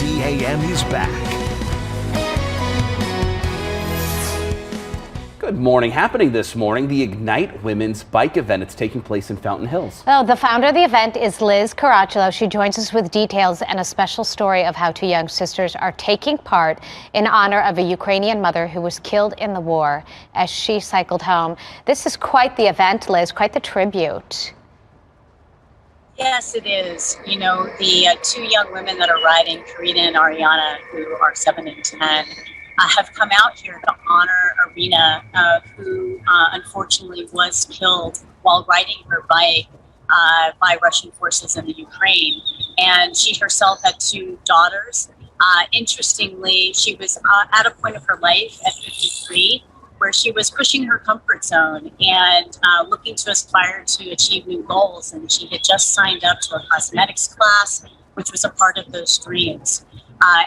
AZAM is back. Good morning. Happening this morning, the Ignite Women's Bike event. It's taking place in Fountain Hills. Oh, the founder of the event is Liz Caracciolo. She joins us with details and a special story of how two young sisters are taking part in honor of a Ukrainian mother who was killed in the war as she cycled home. This is quite the event, Liz, quite the tribute. Yes, it is. You know, the two young women that are riding, Carina and Ariana, who are 7 and 10, have come out here to honor Ariana, who unfortunately was killed while riding her bike by Russian forces in the Ukraine. And she herself had 2 daughters. Interestingly, she was at a point of her life at 53 where she was pushing her comfort zone and looking to aspire to achieve new goals. And she had just signed up to a cosmetics class, which was a part of those dreams.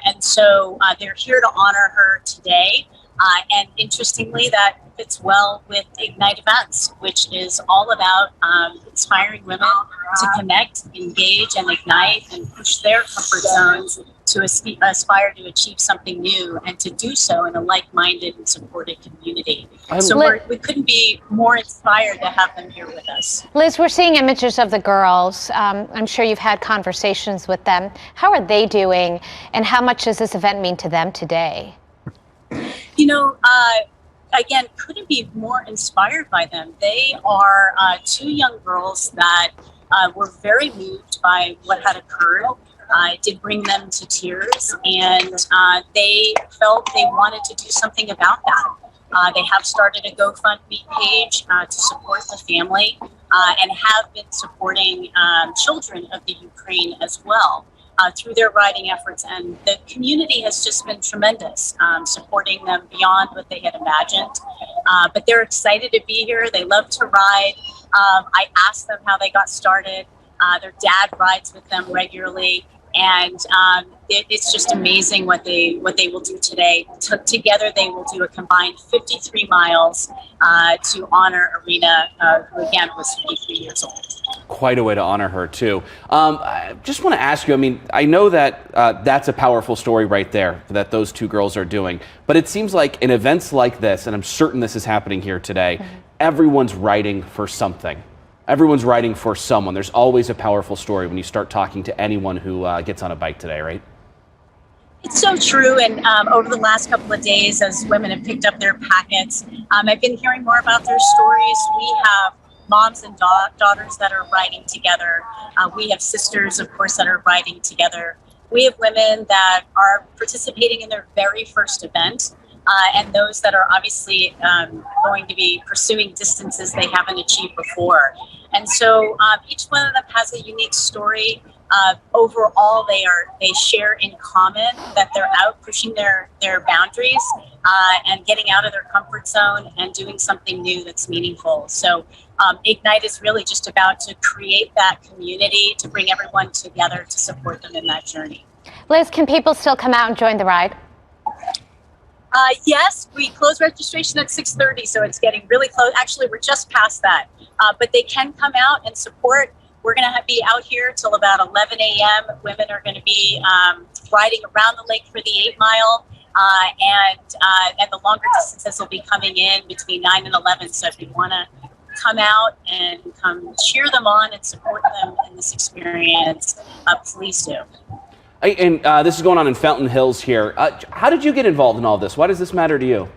And so they're here to honor her today. And interestingly, that fits well with Ignite Events, which is all about inspiring women to connect, engage, and ignite and push their comfort zones to aspire to achieve something new and to do so in a like-minded and supported community. So we couldn't be more inspired to have them here with us. Liz, we're seeing images of the girls. I'm sure you've had conversations with them. How are they doing, and how much does this event mean to them today? You know, again, couldn't be more inspired by them. They are 2 young girls that were very moved by what had occurred. It did bring them to tears, and they felt they wanted to do something about that. They have started a GoFundMe page to support the family and have been supporting children of the Ukraine as well through their riding efforts. And the community has just been tremendous, supporting them beyond what they had imagined. But they're excited to be here. They love to ride. I asked them how they got started. Their dad rides with them regularly. And it's just amazing what they will do today. Together, they will do a combined 53 miles to honor Ariana, who again was 53 years old. Quite a way to honor her, too. I just want to ask you, I mean, I know that that's a powerful story right there that those 2 girls are doing. But it seems like in events like this, and I'm certain this is happening here today, everyone's writing for something. Everyone's writing for someone. There's always a powerful story when you start talking to anyone who gets on a bike today, right? It's so true. And over the last couple of days, as women have picked up their packets, I've been hearing more about their stories. We have moms and daughters that are riding together. We have sisters, of course, that are riding together. We have women that are participating in their very first event. And those that are obviously going to be pursuing distances they haven't achieved before. And so each one of them has a unique story. Overall, they share in common that they're out pushing their boundaries and getting out of their comfort zone and doing something new that's meaningful. So Ignite is really just about to create that community, to bring everyone together to support them in that journey. Liz, can people still come out and join the ride? Yes, we close registration at 6:30, so it's getting really close. Actually, we're just past that, but they can come out and support. We're going to be out here till about 11 a.m. Women are going to be riding around the lake for the 8 mile, and the longer distances will be coming in between 9 and 11. So if you want to come out and come cheer them on and support them in this experience, please do. And this is going on in Fountain Hills here. How did you get involved in all this? Why does this matter to you?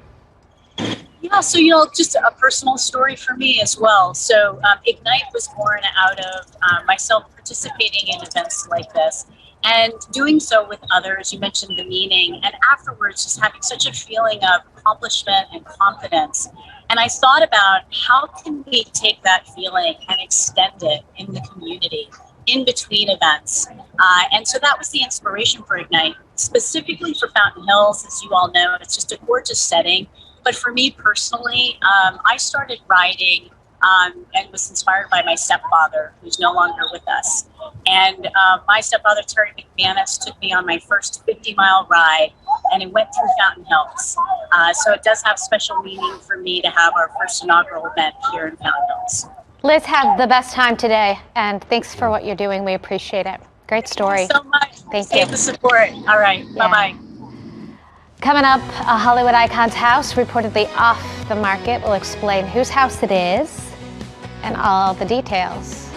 Yeah, so, you know, just a personal story for me as well. So Ignite was born out of myself participating in events like this and doing so with others. You mentioned the meaning, and afterwards just having such a feeling of accomplishment and confidence. And I thought about how can we take that feeling and extend it in the community, in between events. And so that was the inspiration for Ignite, specifically for Fountain Hills. As you all know, it's just a gorgeous setting. But for me personally, I started riding and was inspired by my stepfather, who's no longer with us. And my stepfather, Terry McManus, took me on my first 50-mile ride, and it went through Fountain Hills. So it does have special meaning for me to have our first inaugural event here in Fountain Hills. Liz, have the best time today, and thanks for what you're doing. We appreciate it. Great story. Thank you so much. Thank Appreciate you. the support. All right. Yeah. Bye-bye. Coming up, a Hollywood icon's house reportedly off the market. We'll explain whose house it is and all the details.